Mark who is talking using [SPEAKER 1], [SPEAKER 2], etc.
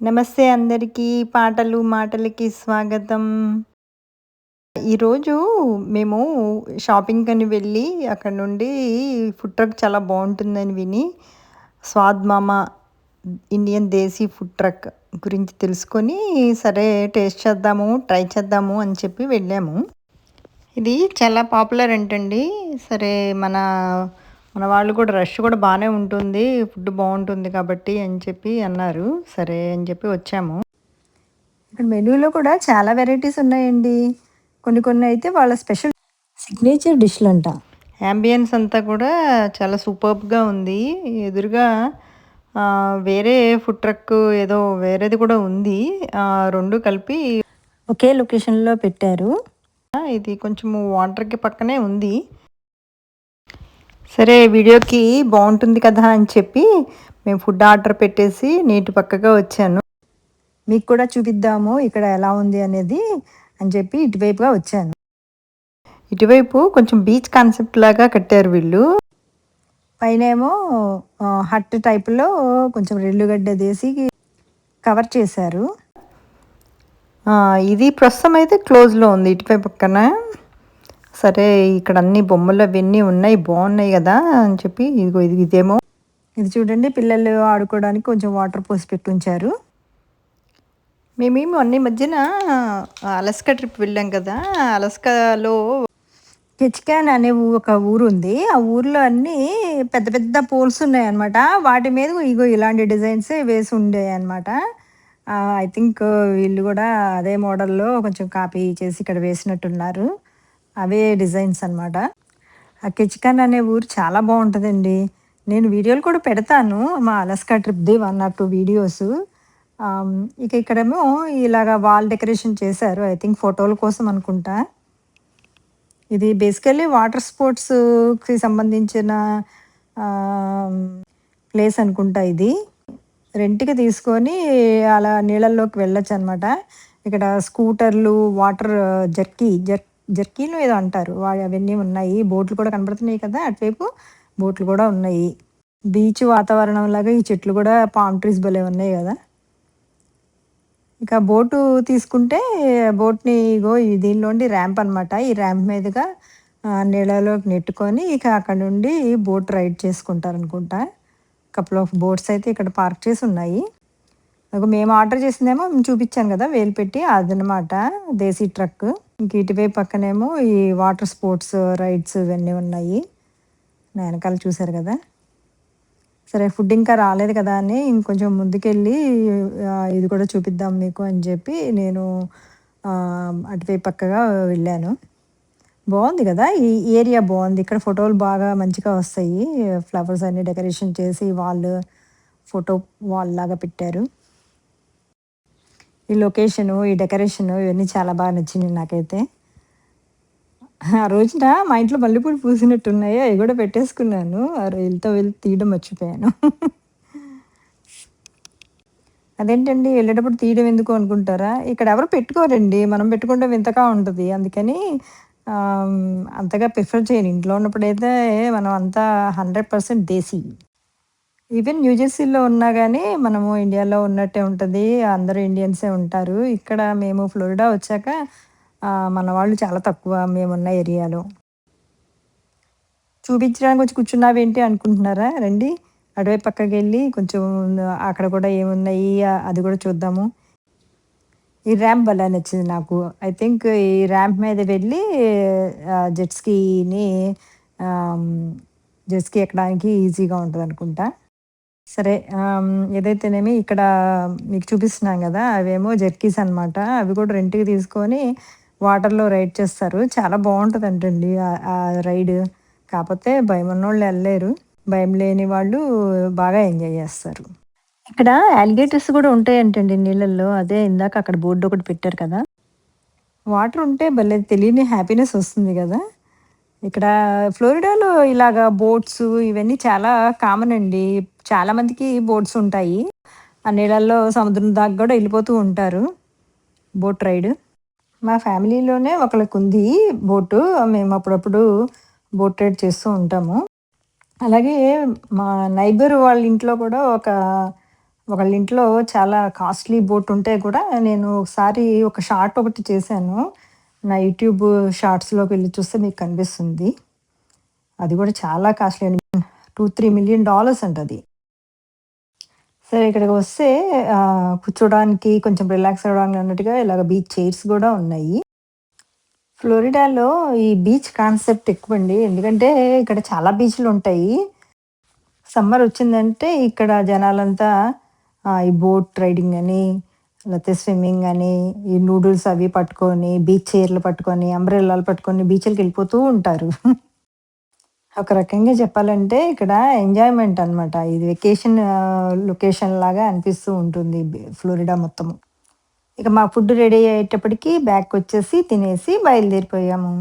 [SPEAKER 1] నమస్తే అందరికీ. పాటలు మాటలకి స్వాగతం. ఈరోజు మేము షాపింగ్‌కని వెళ్ళి అక్కడ నుండి ఫుడ్ ట్రక్ చాలా బావుంటుందని విని స్వాద్ మామ ఇండియన్ దేశీ ఫుడ్ ట్రక్ గురించి తెలుసుకొని, సరే టేస్ట్ చేద్దాము, ట్రై చేద్దాము అని చెప్పి వెళ్ళాము. ఇది చాలా పాపులర్ అంటండి. సరే మన మన వాళ్ళు కూడా రష్ కూడా బానే ఉంటుంది. ఫుడ్ బావుంటుంది కాబట్టి అని చెప్పి అన్నారు. సరే అని చెప్పి వచ్చాము. ఇక్కడ మెనూలో కూడా చాలా వెరైటీస్ ఉన్నాయండి. కొన్ని కొన్ని అయితే వాళ్ళ స్పెషల్ సిగ్నేచర్ డిష్‌లంట. యాంబియన్స్ అంతా కూడా చాలా సూపర్బ్‌గా ఉంది. ఎదురుగా వేరే ఫుడ్ ట్రక్ ఏదో వేరేది కూడా ఉంది. 2 కలిపి ఒకే లొకేషన్‌లో పెట్టారు. ఇది కొంచెము వాటర్‌కి పక్కనే ఉంది. సరే వీడియోకి బావుంటుంది కదా అని చెప్పి మేము ఫుడ్ ఆర్డర్ పెట్టేసి నీటి పక్కగా వచ్చాను. మీకు కూడా చూపిద్దాము ఇక్కడ ఎలా ఉంది అనేది అని చెప్పి ఇటువైపుగా వచ్చాను. ఇటువైపు కొంచెం బీచ్ కాన్సెప్ట్ లాగా కట్టారు వీళ్ళు. పైనేమో హట్ టైప్‌లో కొంచెం రెల్లుగడ్డదేసి కవర్ చేశారు. ఇది ప్రస్తుతం అయితే క్లోజ్‌లో ఉంది ఇటువైపు పక్కన. సరే ఇక్కడ అన్ని బొమ్మలు అవన్నీ ఉన్నాయి, బాగున్నాయి కదా అని చెప్పి ఇదిగో ఇదేమో ఇది చూడండి, పిల్లలు ఆడుకోవడానికి కొంచెం వాటర్ పోసి పెట్టుంచారు. మేమేమో అన్ని మధ్యన అలస్కా ట్రిప్ వెళ్ళాం కదా, అలస్కాలో కెచ్కాన్ అనే ఒక ఊరు ఉంది. ఆ ఊర్లో అన్నీ పెద్ద పెద్ద పోల్స్ ఉన్నాయన్నమాట. వాటి మీద ఇగో ఇలాంటి డిజైన్సే వేసి ఉండేయన్నమాట. ఐ థింక్ వీళ్ళు కూడా అదే మోడల్‌లో కొంచెం కాపీ చేసి ఇక్కడ వేసినట్టున్నారు. అవే డిజైన్స్ అన్నమాట. ఆ కెచ్కాన్ అనే ఊరు చాలా బావుంటదండి. నేను వీడియోలు కూడా పెడతాను. మా అలస్కా ట్రిప్‌ది 1 ఆర్ 2 వీడియోసు. ఇక ఇక్కడేమో ఇలాగ వాల్ డెకరేషన్ చేశారు. ఐ థింక్ ఫోటోల కోసం అనుకుంటా. ఇది బేసికల్లీ వాటర్ స్పోర్ట్స్‌కి సంబంధించిన ఆహ్, ప్లేస్ అనుకుంటా ఇది. రెంట్‌కి తీసుకొని అలా నీళ్ళల్లోకి వెళ్ళొచ్చనమాట. ఇక్కడ స్కూటర్లు, వాటర్ జర్కీనో ఏదో అంటారు. అవన్నీ ఉన్నాయి. బోట్లు కూడా కనపడుతున్నాయి కదా అటువైపు. బోట్లు కూడా ఉన్నాయి. బీచ్ వాతావరణంలాగా ఈ చెట్లు కూడా పామ్ ట్రీస్ భలే ఉన్నాయి గదా! ఇక బోటు తీసుకుంటే బోట్‌ని ఇగో దీనిలోండి ర్యాంప్ అనమాట. ఈ ర్యాంప్ మీదుగా నీళ్ళలోకి నెట్టుకొని ఇక అక్కడ నుండి బోట్ రైడ్ చేసుకుంటారనుకుంటా. కపుల్ ఆఫ్ బోట్స్ అయితే ఇక్కడ పార్క్ చేసి ఉన్నాయి. అగో మేము ఆర్డర్ చేసిందేమో చూపిచ్చాను గదా! వేలు పెట్టి అదనమాట దేశీ ట్రక్. ఇంక ఇటువైపు పక్కనేమో ఈ వాటర్ స్పోర్ట్స్ రైడ్స్ ఇవన్నీ ఉన్నాయి. నా ఎనకాల చూసారు గదా! సరే ఫుడ్ ఇంకా రాలేదు కదా అని ఇంకొంచెం ముందుకెళ్ళి ఇది కూడా చూపిద్దాం మీకు అని చెప్పి నేను అటువైపు పక్కగా వెళ్ళాను. బావుంది గదా! ఈ ఏరియా బావుంది. ఇక్కడ ఫోటోలు బాగా మంచిగా వస్తాయి. ఫ్లవర్స్ అన్నీ డెకరేషన్ చేసి ఫోటో వాల్ లాగా పెట్టారు. ఈ లొకేషను, ఈ డెకరేషను ఇవన్నీ చాలా బాగా నచ్చినియి నాకైతే. ఆ రోజున మా ఇంట్లో మల్లెపూలు పూసినట్టున్నాయి. అయి గూడా పెట్టేసుకున్నాను. వెళ్లి తీయడం మర్చిపోయాను. అదేంటండి ఎళ్ళేటప్పుడు తీయడం ఎందుకు అనుకుంటారా? ఇక్కడ ఎవరు పెట్టుకోరండి. మనం పెట్టుకుంటే వింతగా ఉంటది. అందుకని అంతగా ప్రిఫర్ చేయను. ఇంట్లో ఉన్నప్పుడైతే మనం అంతా 100% దేశీ. ఈవెన్ న్యూ జెర్సీలో ఉన్నా గానీ, మనము ఇండియాలో ఉన్నట్టే ఉంటది. అందరూ ఇండియన్సే ఉంటారు. ఇక్కడ మేము ఫ్లోరిడా వచ్చాక మన వాళ్ళు చాలా తక్కువ మేమున్న ఏరియాలో. చూపించడానికి వచ్చి కూర్చున్నావేంటి అనుకుంటున్నారా? రండి. అటువైపు పక్కకెళ్ళి కొంచెం అక్కడ కూడా ఏమున్నాయి అది కూడా చూద్దాము. ఈ ర్యాంప్ భలే నచ్చింది నాకు. ఐ థింక్ ఈ ర్యాంప్ మీద వెళ్ళి జెట్ స్కీని ఆహ్, జెట్ స్కీ ఎక్కడానికి ఈజీగా ఉంటదనుకుంటా. సరే. ఏదైతేనేమి ఇక్కడ మీకు చూపిస్తున్నాం గదా! అవేమో జెర్కీస్ అనమాట. అవి కూడా రెంట్‌కి తీసుకొని వాటర్‌లో రైడ్ చేస్తారు. చాలా బావుంటదంటండి ఆ రైడ్. కాపోతే భయమున్నోళ్ళు ఎళ్ళలేరు. భయం లేని వాళ్ళు బాగా ఎంజాయ్ జేస్తారు. ఇక్కడ అలిగేటర్స్ గూడా ఉంటాయంటండి నీళ్ళల్లో. అదే ఇందాక అక్కడ బోర్డ్ ఒకటి పెట్టారు కదా! వాటర్ ఉంటే భలే తెలియని హ్యాపీనెస్ వస్తుంది గదా! ఇక్కడ ఫ్లోరిడాలో ఇలాగా బోట్స్ ఇవన్నీ చాలా కామన్ అండి. చాలా మందికి బోట్స్ ఉంటాయి. ఆ నీళ్ళల్లో సముద్రం దాకా గూడా ఎళ్ళిపోతూ ఉంటారు. Boat ride. మా ఫ్యామిలీలోనే ఒకళ్ళకుంది బోటు. మేము అప్పుడప్పుడు బోట్ రైడ్ చేస్తూ ఉంటాము. అలాగే మా నైబర్ వాళ్ళ ఇంట్లో కూడా ఒక ఒకళ్ళ ఇంట్లో చాలా కాస్ట్‌లీ బోట్ ఉంటే కూడా నేను ఒకసారి ఒక షార్ట్ ఒకటి చేశాను. నా యూట్యూబ్ షార్ట్స్‌లోకి వెళ్లి చూస్తే మీకు కనిపిస్తుంది. అది కూడా చాలా కాస్ట్‌లీ అండి. $2, 3 మిలియన్ అంట అది. సరే ఇక్కడికి వస్తే కూర్చోడానికి కొంచెం రిలాక్స్ అవ్వడానికి అన్నట్టుగా ఇలాగ బీచ్ చైర్స్ గూడా ఉన్నాయి. ఫ్లోరిడాలో ఈ బీచ్ కాన్సెప్ట్ ఎక్కువండి. ఎందుకంటే ఇక్కడ చాలా బీచ్‌లుంటాయి. సమ్మర్ వచ్చిందంటే ఇక్కడ జనాలంతా ఈ బోట్ రైడింగ్ అని, లేతే స్విమ్మింగ్ అని, ఈ నూడిల్స్ అవి పట్టుకొని, బీచ్ చైర్‌లు పట్టుకొని, అంబ్రెల్లాలు పట్టుకొని బీచ్‌లకెళ్ళిపోతూ ఉంటారు. ఒక రకంగా చెప్పాలంటే ఇక్కడ ఎంజాయ్‌మెంట్ అనమాట. ఇది వెకేషన్ లొకేషన్ లాగా అనిపిస్తూ ఉంటుంది ఫ్లోరిడా మొత్తము. ఇక మా ఫుడ్ రెడీ అయ్యేటప్పటికి బ్యాక్‌కొచ్చేసి తినేసి బయలుదేరిపోయాము.